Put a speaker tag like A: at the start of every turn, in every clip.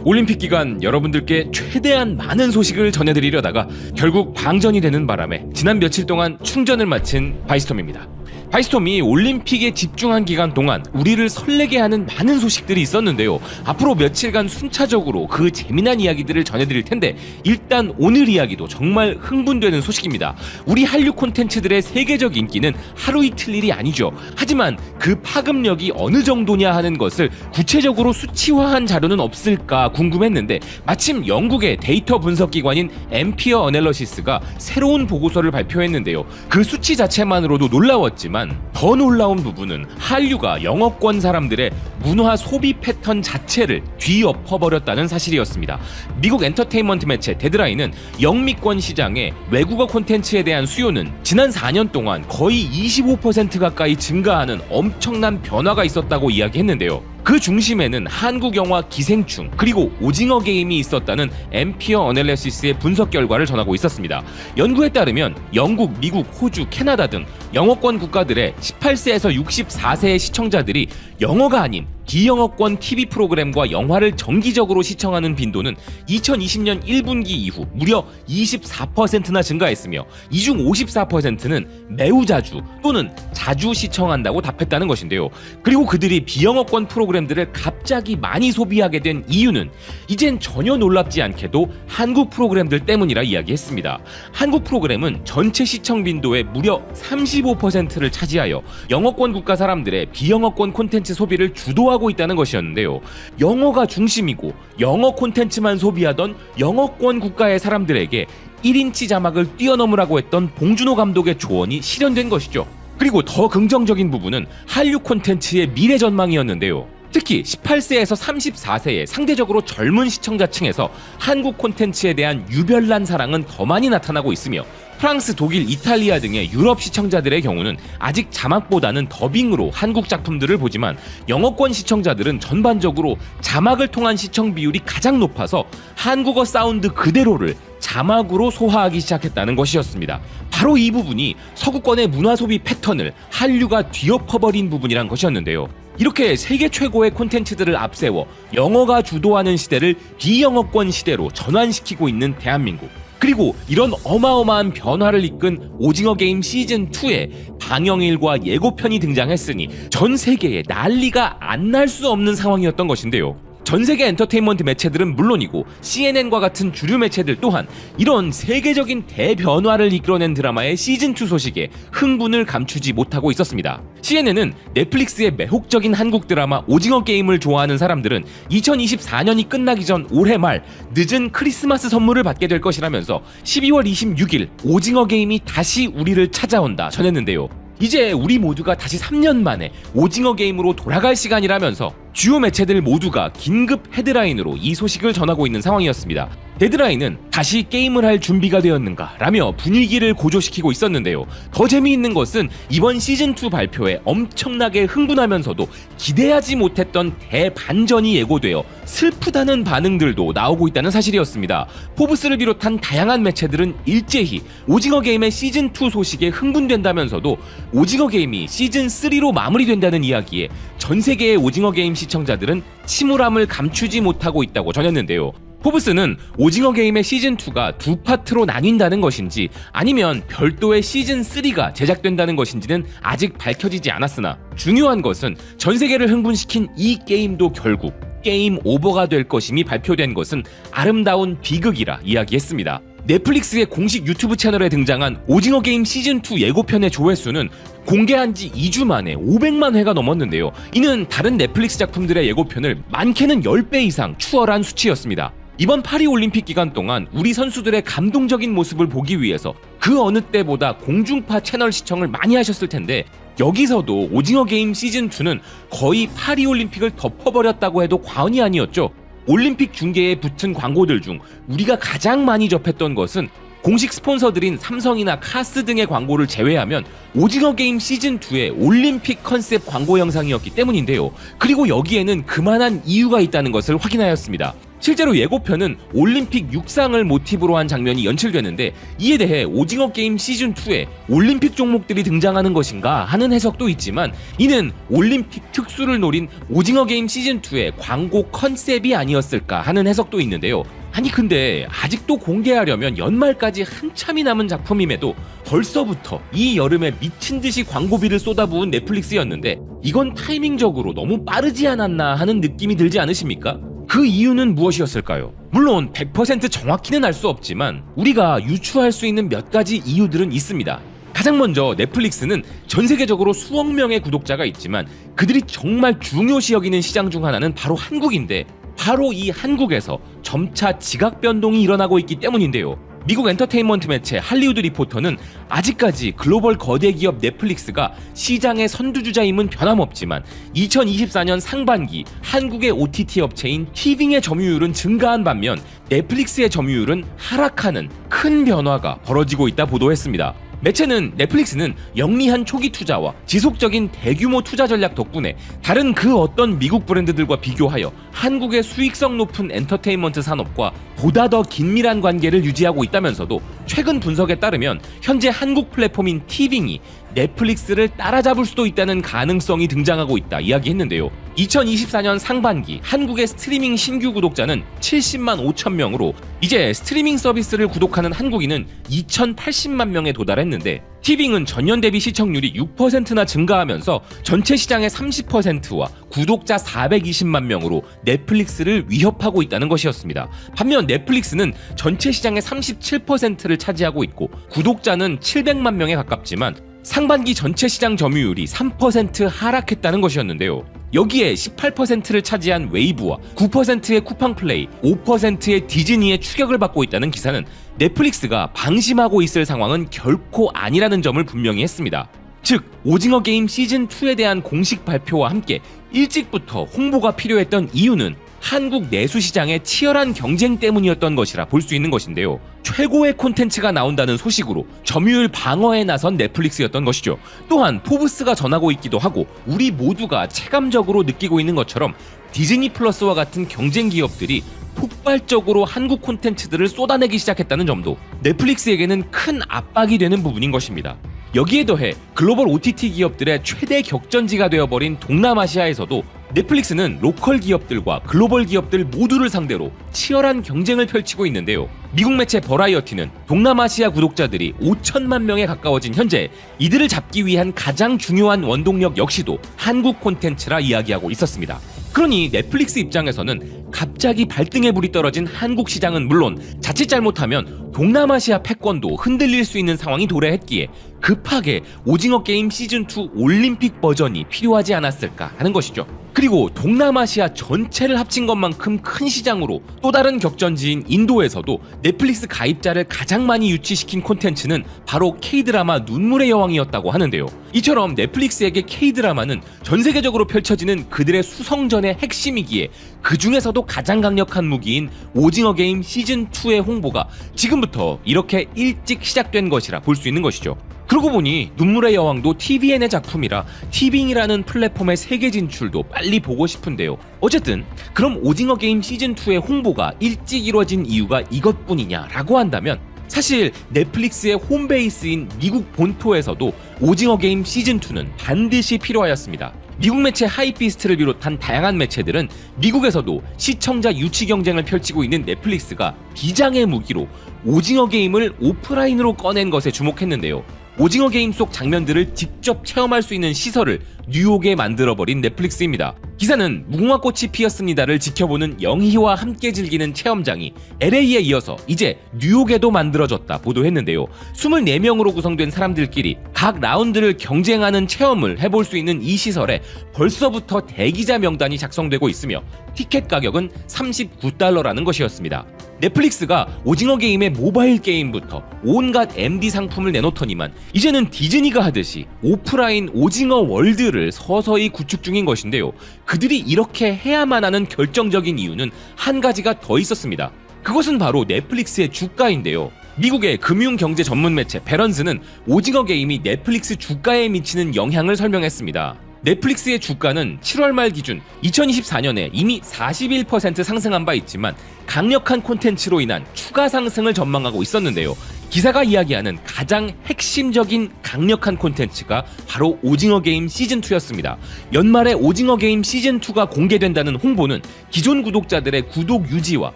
A: 올림픽 기간 여러분들께 최대한 많은 소식을 전해드리려다가 결국 방전이 되는 바람에 지난 며칠 동안 충전을 마친 바이스톰입니다. 바이스톰이 올림픽에 집중한 기간 동안 우리를 설레게 하는 많은 소식들이 있었는데요. 앞으로 며칠간 순차적으로 그 재미난 이야기들을 전해드릴 텐데 일단 오늘 이야기도 정말 흥분되는 소식입니다. 우리 한류 콘텐츠들의 세계적 인기는 하루 이틀 일이 아니죠. 하지만 그 파급력이 어느 정도냐 하는 것을 구체적으로 수치화한 자료는 없을까 궁금했는데 마침 영국의 데이터 분석 기관인 엠피어 어널리시스가 새로운 보고서를 발표했는데요. 그 수치 자체만으로도 놀라웠지만 더 놀라운 부분은 한류가 영어권 사람들의 문화 소비 패턴 자체를 뒤엎어버렸다는 사실이었습니다. 미국 엔터테인먼트 매체 데드라인은 영미권 시장의 외국어 콘텐츠에 대한 수요는 지난 4년 동안 거의 25% 가까이 증가하는 엄청난 변화가 있었다고 이야기했는데요. 그 중심에는 한국 영화 기생충 그리고 오징어 게임이 있었다는 엠피어 어널리시스의 분석 결과를 전하고 있었습니다. 연구에 따르면 영국, 미국, 호주, 캐나다 등 영어권 국가들의 18세에서 64세의 시청자들이 영어가 아닌 비영어권 TV 프로그램과 영화를 정기적으로 시청하는 빈도는 2020년 1분기 이후 무려 24%나 증가했으며 이 중 54%는 매우 자주 또는 자주 시청한다고 답했다는 것인데요. 그리고 그들이 비영어권 프로그램들을 갑자기 많이 소비하게 된 이유는 이젠 전혀 놀랍지 않게도 한국 프로그램들 때문이라 이야기했습니다. 한국 프로그램은 전체 시청 빈도의 무려 35%를 차지하여 영어권 국가 사람들의 비영어권 콘텐츠 소비를 주도하고 있다는 것이었는데요. 영어가 중심이고 영어 콘텐츠만 소비하던 영어권 국가의 사람들에게 1인치 자막을 뛰어넘으라고 했던 봉준호 감독의 조언이 실현된 것이죠. 그리고 더 긍정적인 부분은 한류 콘텐츠의 미래 전망이었는데요. 특히 18세에서 34세의 상대적으로 젊은 시청자층에서 한국 콘텐츠에 대한 유별난 사랑은 더 많이 나타나고 있으며 프랑스, 독일, 이탈리아 등의 유럽 시청자들의 경우는 아직 자막보다는 더빙으로 한국 작품들을 보지만 영어권 시청자들은 전반적으로 자막을 통한 시청 비율이 가장 높아서 한국어 사운드 그대로를 자막으로 소화하기 시작했다는 것이었습니다. 바로 이 부분이 서구권의 문화 소비 패턴을 한류가 뒤엎어버린 부분이란 것이었는데요. 이렇게 세계 최고의 콘텐츠들을 앞세워 영어가 주도하는 시대를 비영어권 시대로 전환시키고 있는 대한민국. 그리고 이런 어마어마한 변화를 이끈 오징어 게임 시즌2에 방영일과 예고편이 등장했으니 전 세계에 난리가 안 날 수 없는 상황이었던 것인데요. 전 세계 엔터테인먼트 매체들은 물론이고 CNN과 같은 주류 매체들 또한 이런 세계적인 대변화를 이끌어낸 드라마의 시즌2 소식에 흥분을 감추지 못하고 있었습니다. CNN은 넷플릭스의 매혹적인 한국 드라마 오징어 게임을 좋아하는 사람들은 2024년이 끝나기 전 올해 말 늦은 크리스마스 선물을 받게 될 것이라면서 12월 26일 오징어 게임이 다시 우리를 찾아온다 전했는데요. 이제 우리 모두가 다시 3년 만에 오징어 게임으로 돌아갈 시간이라면서 주요 매체들 모두가 긴급 헤드라인으로 이 소식을 전하고 있는 상황이었습니다. 데드라인은 다시 게임을 할 준비가 되었는가 라며 분위기를 고조시키고 있었는데요. 더 재미있는 것은 이번 시즌2 발표에 엄청나게 흥분하면서도 기대하지 못했던 대반전이 예고되어 슬프다는 반응들도 나오고 있다는 사실이었습니다. 포브스를 비롯한 다양한 매체들은 일제히 오징어 게임의 시즌2 소식에 흥분된다면서도 오징어 게임이 시즌3로 마무리된다는 이야기에 전 세계의 오징어 게임 시청자들은 침울함을 감추지 못하고 있다고 전했는데요. 포브스는 오징어 게임의 시즌2가 두 파트로 나뉜다는 것인지 아니면 별도의 시즌3가 제작된다는 것인지는 아직 밝혀지지 않았으나 중요한 것은 전 세계를 흥분시킨 이 게임도 결국 게임 오버가 될 것임이 발표된 것은 아름다운 비극이라 이야기했습니다. 넷플릭스의 공식 유튜브 채널에 등장한 오징어 게임 시즌2 예고편의 조회수는 공개한 지 2주 만에 500만 회가 넘었는데요. 이는 다른 넷플릭스 작품들의 예고편을 많게는 10배 이상 추월한 수치였습니다. 이번 파리올림픽 기간 동안 우리 선수들의 감동적인 모습을 보기 위해서 그 어느 때보다 공중파 채널 시청을 많이 하셨을 텐데 여기서도 오징어 게임 시즌2는 거의 파리올림픽을 덮어버렸다고 해도 과언이 아니었죠. 올림픽 중계에 붙은 광고들 중 우리가 가장 많이 접했던 것은 공식 스폰서들인 삼성이나 카스 등의 광고를 제외하면 오징어 게임 시즌2의 올림픽 컨셉 광고 영상이었기 때문인데요. 그리고 여기에는 그만한 이유가 있다는 것을 확인하였습니다. 실제로 예고편은 올림픽 육상을 모티브로 한 장면이 연출되는데 이에 대해 오징어 게임 시즌2에 올림픽 종목들이 등장하는 것인가 하는 해석도 있지만 이는 올림픽 특수를 노린 오징어 게임 시즌2의 광고 컨셉이 아니었을까 하는 해석도 있는데요. 아니 근데 아직도 공개하려면 연말까지 한참이 남은 작품임에도 벌써부터 이 여름에 미친듯이 광고비를 쏟아부은 넷플릭스였는데 이건 타이밍적으로 너무 빠르지 않았나 하는 느낌이 들지 않으십니까? 그 이유는 무엇이었을까요? 물론 100% 정확히는 알 수 없지만 우리가 유추할 수 있는 몇 가지 이유들은 있습니다. 가장 먼저 넷플릭스는 전 세계적으로 수억 명의 구독자가 있지만 그들이 정말 중요시 여기는 시장 중 하나는 바로 한국인데 바로 이 한국에서 점차 지각 변동이 일어나고 있기 때문인데요. 미국 엔터테인먼트 매체 할리우드 리포터는 아직까지 글로벌 거대 기업 넷플릭스가 시장의 선두주자임은 변함없지만 2024년 상반기 한국의 OTT 업체인 티빙의 점유율은 증가한 반면 넷플릭스의 점유율은 하락하는 큰 변화가 벌어지고 있다 보도했습니다. 매체는 넷플릭스는 영리한 초기 투자와 지속적인 대규모 투자 전략 덕분에 다른 그 어떤 미국 브랜드들과 비교하여 한국의 수익성 높은 엔터테인먼트 산업과 보다 더 긴밀한 관계를 유지하고 있다면서도 최근 분석에 따르면 현재 한국 플랫폼인 티빙이 넷플릭스를 따라잡을 수도 있다는 가능성이 등장하고 있다 이야기했는데요. 2024년 상반기 한국의 스트리밍 신규 구독자는 70만 5천 명으로 이제 스트리밍 서비스를 구독하는 한국인은 2,080만 명에 도달했는데 티빙은 전년 대비 시청률이 6%나 증가하면서 전체 시장의 30%와 구독자 420만 명으로 넷플릭스를 위협하고 있다는 것이었습니다. 반면 넷플릭스는 전체 시장의 37%를 차지하고 있고 구독자는 700만 명에 가깝지만 상반기 전체 시장 점유율이 3% 하락했다는 것이었는데요. 여기에 18%를 차지한 웨이브와 9%의 쿠팡플레이, 5%의 디즈니의 추격을 받고 있다는 기사는 넷플릭스가 방심하고 있을 상황은 결코 아니라는 점을 분명히 했습니다. 즉, 오징어 게임 시즌2에 대한 공식 발표와 함께 일찍부터 홍보가 필요했던 이유는 한국 내수 시장의 치열한 경쟁 때문이었던 것이라 볼 수 있는 것인데요. 최고의 콘텐츠가 나온다는 소식으로 점유율 방어에 나선 넷플릭스였던 것이죠. 또한 포브스가 전하고 있기도 하고 우리 모두가 체감적으로 느끼고 있는 것처럼 디즈니 플러스와 같은 경쟁 기업들이 폭발적으로 한국 콘텐츠들을 쏟아내기 시작했다는 점도 넷플릭스에게는 큰 압박이 되는 부분인 것입니다. 여기에 더해 글로벌 OTT 기업들의 최대 격전지가 되어버린 동남아시아에서도 넷플릭스는 로컬 기업들과 글로벌 기업들 모두를 상대로 치열한 경쟁을 펼치고 있는데요. 미국 매체 버라이어티는 동남아시아 구독자들이 5천만 명에 가까워진 현재 이들을 잡기 위한 가장 중요한 원동력 역시도 한국 콘텐츠라 이야기하고 있었습니다. 그러니 넷플릭스 입장에서는 갑자기 발등에 불이 떨어진 한국 시장은 물론 자칫 잘못하면 동남아시아 패권도 흔들릴 수 있는 상황이 도래했기에 급하게 오징어 게임 시즌2 올림픽 버전이 필요하지 않았을까 하는 것이죠. 그리고 동남아시아 전체를 합친 것만큼 큰 시장으로 또 다른 격전지인 인도에서도 넷플릭스 가입자를 가장 많이 유치시킨 콘텐츠는 바로 K-드라마 눈물의 여왕이었다고 하는데요. 이처럼 넷플릭스에게 K-드라마는 전 세계적으로 펼쳐지는 그들의 수성전의 핵심이기에 그 중에서도 가장 강력한 무기인 오징어 게임 시즌2의 홍보가 지금부터 이렇게 일찍 시작된 것이라 볼 수 있는 것이죠. 그러고 보니 눈물의 여왕도 TVN의 작품이라 티빙이라는 플랫폼의 세계 진출도 빨리 보고 싶은데요. 어쨌든 그럼 오징어 게임 시즌2의 홍보가 일찍 이루어진 이유가 이것뿐이냐라고 한다면 사실 넷플릭스의 홈베이스인 미국 본토에서도 오징어 게임 시즌2는 반드시 필요하였습니다. 미국 매체 하이피스트를 비롯한 다양한 매체들은 미국에서도 시청자 유치 경쟁을 펼치고 있는 넷플릭스가 비장의 무기로 오징어 게임을 오프라인으로 꺼낸 것에 주목했는데요. 오징어 게임 속 장면들을 직접 체험할 수 있는 시설을 뉴욕에 만들어버린 넷플릭스입니다. 기사는 무궁화꽃이 피었습니다를 지켜보는 영희와 함께 즐기는 체험장이 LA에 이어서 이제 뉴욕에도 만들어졌다 보도했는데요. 24명으로 구성된 사람들끼리 각 라운드를 경쟁하는 체험을 해볼 수 있는 이 시설에 벌써부터 대기자 명단이 작성되고 있으며 티켓 가격은 $39라는 것이었습니다. 넷플릭스가 오징어 게임의 모바일 게임부터 온갖 MD 상품을 내놓더니만 이제는 디즈니가 하듯이 오프라인 오징어 월드를 서서히 구축 중인 것인데요. 그들이 이렇게 해야만 하는 결정적인 이유는 한 가지가 더 있었습니다. 그것은 바로 넷플릭스의 주가인데요. 미국의 금융경제 전문 매체 배런스는 오징어 게임이 넷플릭스 주가에 미치는 영향을 설명했습니다. 넷플릭스의 주가는 7월 말 기준 2024년에 이미 41% 상승한 바 있지만 강력한 콘텐츠로 인한 추가 상승을 전망하고 있었는데요. 기사가 이야기하는 가장 핵심적인 강력한 콘텐츠가 바로 오징어 게임 시즌2였습니다. 연말에 오징어 게임 시즌2가 공개된다는 홍보는 기존 구독자들의 구독 유지와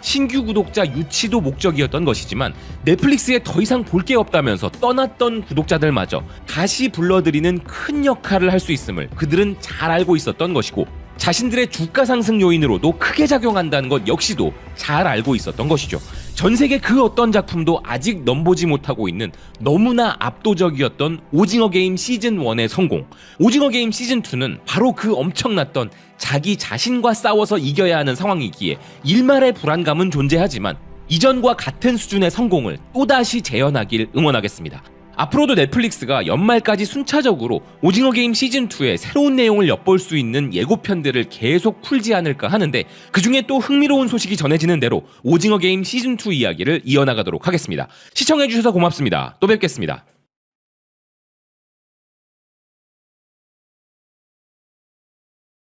A: 신규 구독자 유치도 목적이었던 것이지만 넷플릭스에 더 이상 볼 게 없다면서 떠났던 구독자들마저 다시 불러들이는 큰 역할을 할 수 있음을 그들은 잘 알고 있었던 것이고, 자신들의 주가 상승 요인으로도 크게 작용한다는 것 역시도 잘 알고 있었던 것이죠. 전 세계 그 어떤 작품도 아직 넘보지 못하고 있는 너무나 압도적이었던 오징어 게임 시즌1의 성공. 오징어 게임 시즌2는 바로 그 엄청났던 자기 자신과 싸워서 이겨야 하는 상황이기에 일말의 불안감은 존재하지만 이전과 같은 수준의 성공을 또다시 재현하길 응원하겠습니다. 앞으로도 넷플릭스가 연말까지 순차적으로 오징어 게임 시즌2의 새로운 내용을 엿볼 수 있는 예고편들을 계속 풀지 않을까 하는데, 그 중에 또 흥미로운 소식이 전해지는 대로 오징어 게임 시즌2 이야기를 이어나가도록 하겠습니다. 시청해주셔서 고맙습니다. 또 뵙겠습니다.